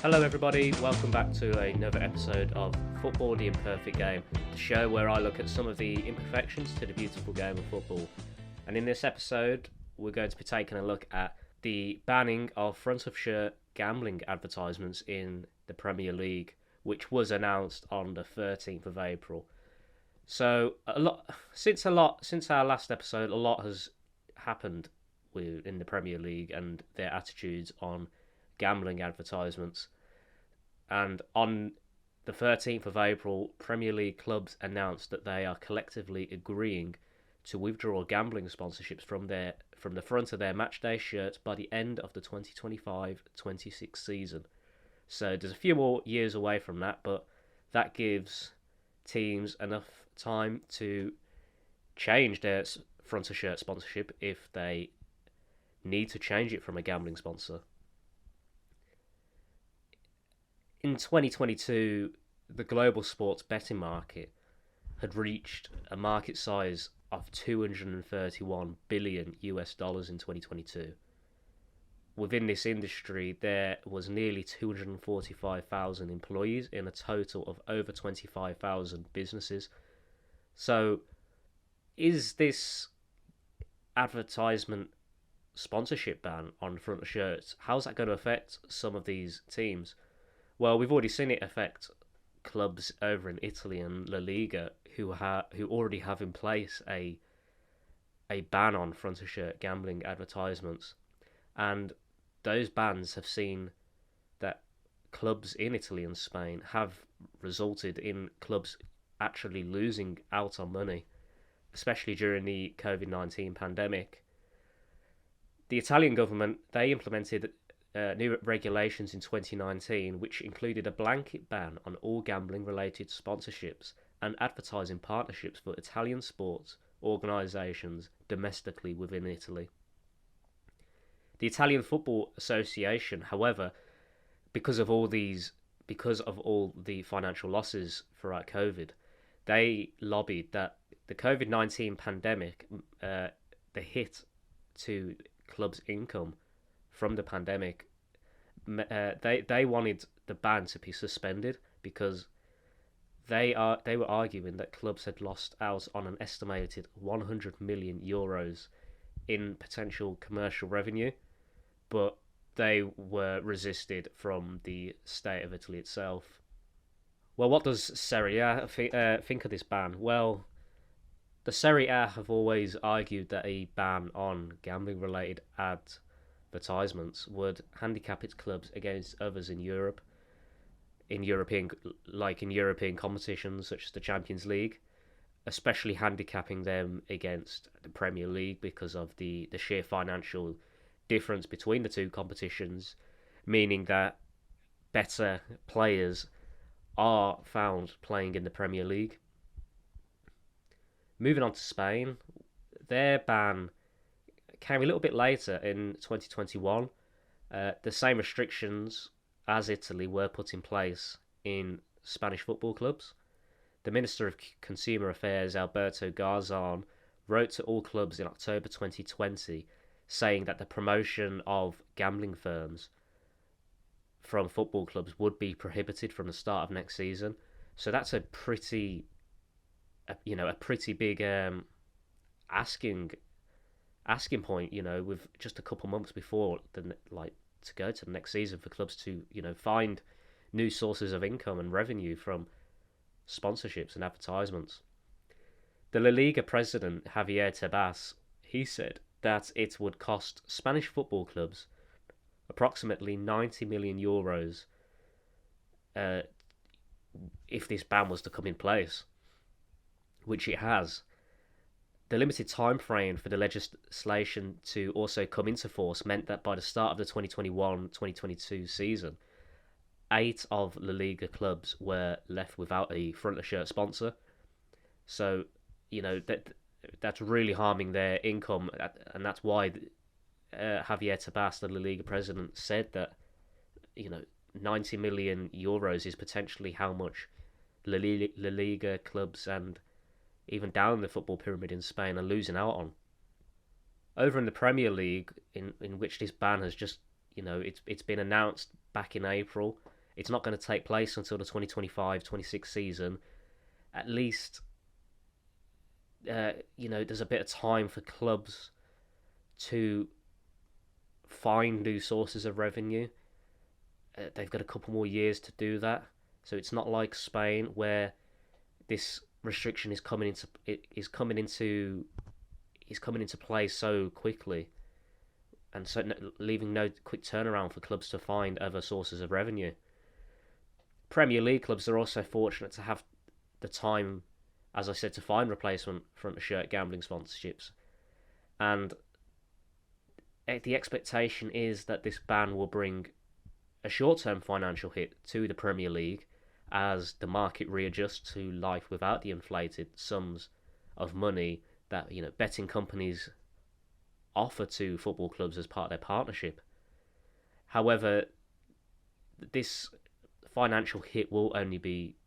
Hello, everybody. Welcome back to another episode of Football the Imperfect Game, the show where I look at some of the imperfections to the beautiful game of football. And in this episode, we're going to be taking a look at the banning of front of shirt gambling advertisements in the Premier League, which was announced on the 13th of April. So, since our last episode, a lot has happened in the Premier League and their attitudes on gambling advertisements. And on the 13th of April, Premier League clubs announced that they are collectively agreeing to withdraw gambling sponsorships from the front of their matchday shirts by the end of the 2025-26 season. So there's a few more years away from that, but that gives teams enough time to change their front of shirt sponsorship if they need to change it from a gambling sponsor. In 2022, the global sports betting market had reached a market size of $231 billion US dollars in 2022. Within this industry, there was nearly 245,000 employees in a total of over 25,000 businesses. So, is this advertisement sponsorship ban on front of shirts, how's that going to affect some of these teams? Well, we've already seen it affect clubs over in Italy and La Liga who already have in place a ban on front of shirt gambling advertisements, and those bans have seen that clubs in Italy and Spain have resulted in clubs actually losing out on money, especially during the COVID-19 pandemic. The Italian government, they implemented new regulations in 2019, which included a blanket ban on all gambling-related sponsorships and advertising partnerships for Italian sports organisations domestically within Italy. The Italian Football Association, however, because of all the financial losses throughout COVID, they lobbied that the COVID-19 pandemic, the hit to clubs' income from the pandemic, they wanted the ban to be suspended because they were arguing that clubs had lost out on an estimated 100 million euros in potential commercial revenue, but they were resisted from the state of Italy itself. Well, what does Serie A think of this ban? Well, the Serie A have always argued that a ban on gambling-related advertisements would handicap its clubs against others in Europe, in European competitions such as the Champions League, especially handicapping them against the Premier League because of the sheer financial difference between the two competitions, meaning that better players are found playing in the Premier League. Moving on to Spain, their ban came a little bit later in 2021. The same restrictions as Italy were put in place in Spanish football clubs. The Minister of Consumer Affairs, Alberto Garzon, wrote to all clubs in October 2020 saying that the promotion of gambling firms from football clubs would be prohibited from the start of next season. So that's a pretty big asking point, with just a couple months before to go to the next season for clubs to, find new sources of income and revenue from sponsorships and advertisements. The La Liga president, Javier Tebas, he said that it would cost Spanish football clubs approximately 90 million euros if this ban was to come in place, which it has. The limited time frame for the legislation to also come into force meant that by the start of the 2021-2022 season, 8 of La Liga clubs were left without a front-of-shirt sponsor. So, that's really harming their income, and that's why Javier Tebas, the La Liga president, said that 90 million euros is potentially how much La Liga clubs and even down the football pyramid in Spain are losing out on. Over in the Premier League, in which this ban has just it's been announced back in April. It's not going to take place until the 2025-26 season. At least, there's a bit of time for clubs to find new sources of revenue. They've got a couple more years to do that. So it's not like Spain where this restriction is coming into play so quickly, and so leaving no quick turnaround for clubs to find other sources of revenue. Premier League clubs are also fortunate to have the time, as I said, to find replacement front of shirt gambling sponsorships, and the expectation is that this ban will bring a short-term financial hit to the Premier League as the market readjusts to life without the inflated sums of money that betting companies offer to football clubs as part of their partnership. However, this financial hit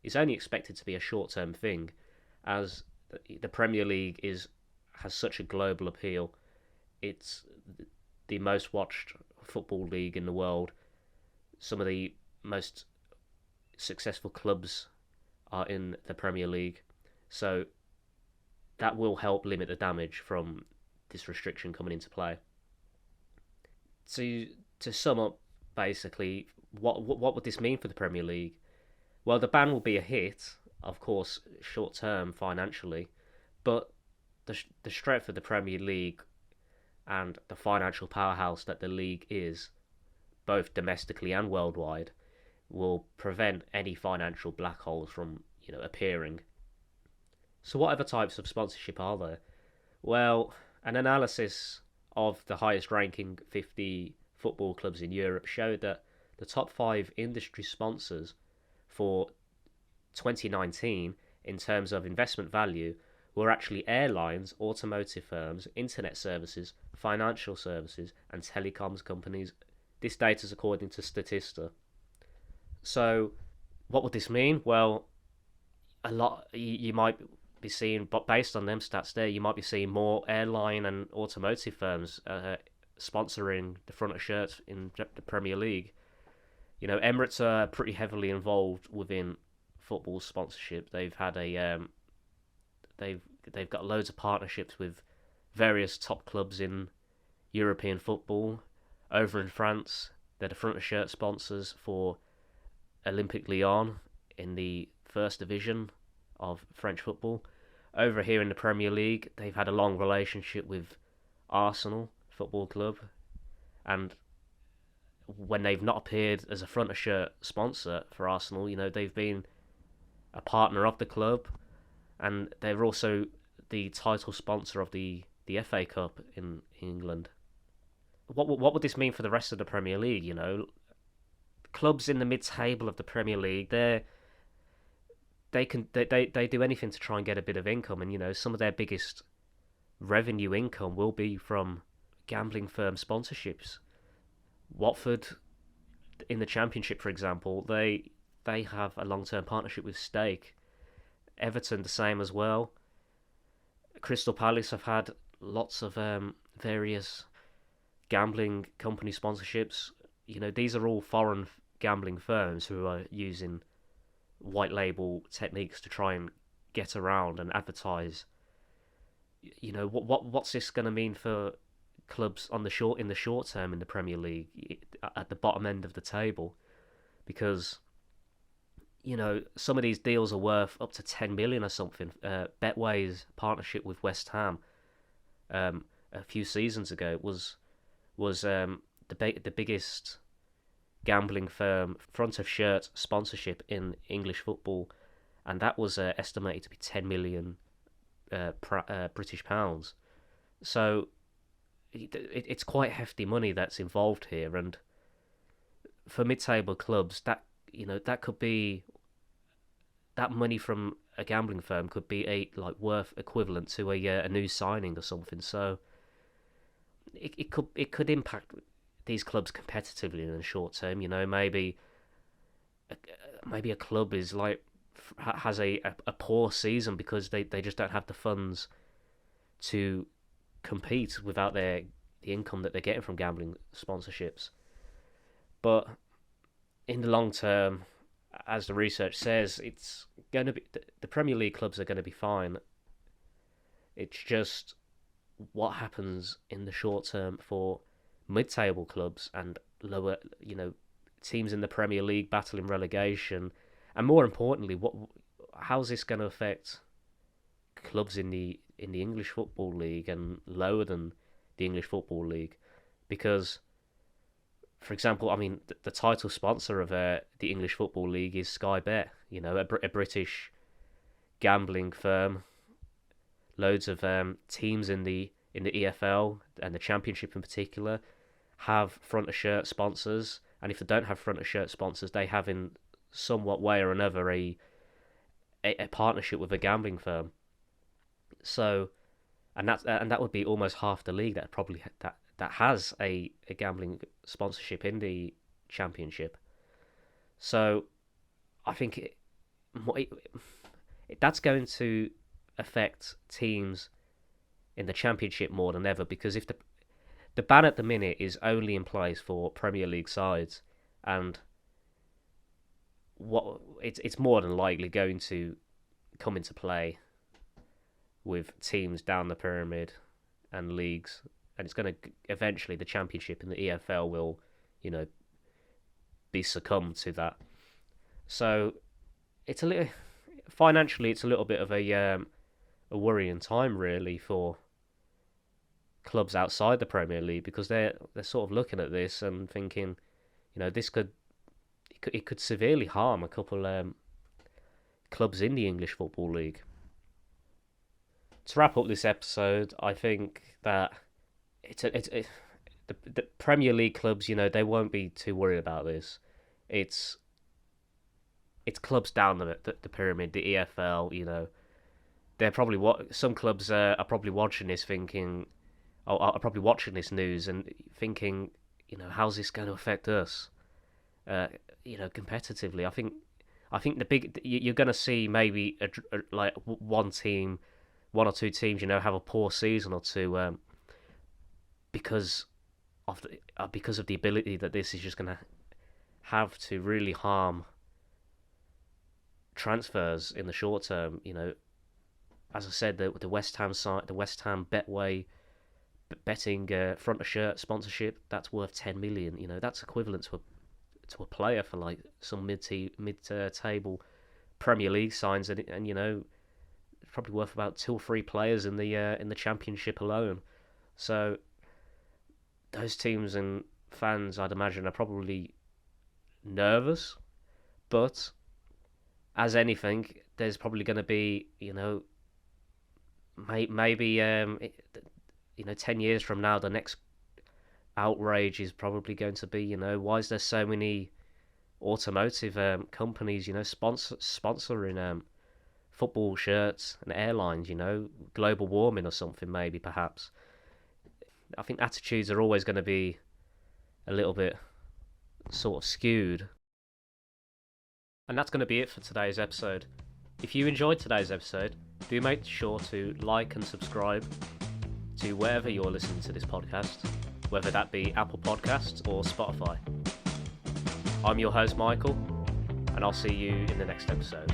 is only expected to be a short-term thing, as the Premier League has such a global appeal. It's the most watched football league in the world. Some of the most successful clubs are in the Premier League, so that will help limit the damage from this restriction coming into play. To sum up, basically, what would this mean for the Premier League? Well, the ban will be a hit, of course, short term financially, but the strength of the Premier League and the financial powerhouse that the league is, both domestically and worldwide, will prevent any financial black holes from appearing. So what other types of sponsorship are there? Well, an analysis of the highest ranking 50 football clubs in Europe showed that the top 5 industry sponsors for 2019 in terms of investment value were actually airlines, automotive firms, internet services, financial services, and telecoms companies. This data is according to Statista. So, what would this mean? Well, a lot you might be seeing, but based on them stats there, you might be seeing more airline and automotive firms sponsoring the front of shirts in the Premier League. Emirates are pretty heavily involved within football sponsorship. They've had they've got loads of partnerships with various top clubs in European football. Over in France, they're the front of shirt sponsors for Olympique Lyon in the first division of French football. Over here in the Premier League, they've had a long relationship with Arsenal Football Club, and when they've not appeared as a front of shirt sponsor for Arsenal, they've been a partner of the club, and they're also the title sponsor of the FA Cup in England. What would this mean for the rest of the Premier League? Clubs in the mid-table of the Premier League, they do anything to try and get a bit of income, and some of their biggest revenue income will be from gambling firm sponsorships. Watford in the Championship, for example, they have a long-term partnership with Stake. Everton the same as well. Crystal Palace have had lots of various gambling company sponsorships. These are all foreign gambling firms who are using white label techniques to try and get around and advertise. What's this going to mean for clubs in the short term in the Premier League at the bottom end of the table? Because some of these deals are worth up to 10 million or something. Betway's partnership with West Ham a few seasons ago was the biggest gambling firm front of shirt sponsorship in English football, and that was estimated to be 10 million British pounds. So it's quite hefty money that's involved here, and for mid-table clubs, that could be, that money from a gambling firm could be worth equivalent to a new signing or something. So it could impact these clubs competitively in the short term. Maybe a club is has a poor season because they just don't have the funds to compete without the income that they're getting from gambling sponsorships. But in the long term, as the research says, it's going to be the Premier League clubs are going to be fine. It's just what happens in the short term for mid-table clubs and lower, teams in the Premier League battling relegation, and more importantly, how's this going to affect clubs in the English Football League and lower than the English Football League? Because, for example, I mean, the title sponsor of the English Football League is Sky Bet, a British gambling firm. Loads of teams in the EFL and the Championship in particular have front of shirt sponsors, and if they don't have front of shirt sponsors, they have in somewhat way or another a partnership with a gambling firm. So, and that would be almost half the league that has a gambling sponsorship in the Championship. So, I think that's going to affect teams in the Championship more than ever, because if the ban at the minute is only in place for Premier League sides, and it's more than likely going to come into play with teams down the pyramid and leagues, and it's going to eventually the Championship and the EFL will, be succumbed to that. So it's a little financially, it's a little bit of a worrying time really for clubs outside the Premier League, because they're sort of looking at this and thinking, this could severely harm a couple clubs in the English Football League. To wrap up this episode, I think that the Premier League clubs, they won't be too worried about this. It's clubs down the pyramid, the EFL. They're probably some clubs are probably watching this thinking, are probably watching this news and thinking, how's this going to affect us? Competitively, I think you're going to see maybe like one or two teams, have a poor season or two, because of the ability that this is just going to have to really harm transfers in the short term. As I said, the West Ham site, the West Ham Betway betting front of shirt sponsorship, that's worth 10 million. That's equivalent to a player for like some mid table Premier League signs, and it's probably worth about 2 or 3 players in the Championship alone. So those teams and fans, I'd imagine, are probably nervous, but as anything, there's probably going to be, maybe 10 years from now, the next outrage is probably going to be, why is there so many automotive companies, sponsoring football shirts and airlines, global warming or something, maybe, perhaps. I think attitudes are always going to be a little bit sort of skewed. And that's going to be it for today's episode. If you enjoyed today's episode, do make sure to like and subscribe to wherever you're listening to this podcast, whether that be Apple Podcasts or Spotify. I'm your host, Michael, and I'll see you in the next episode.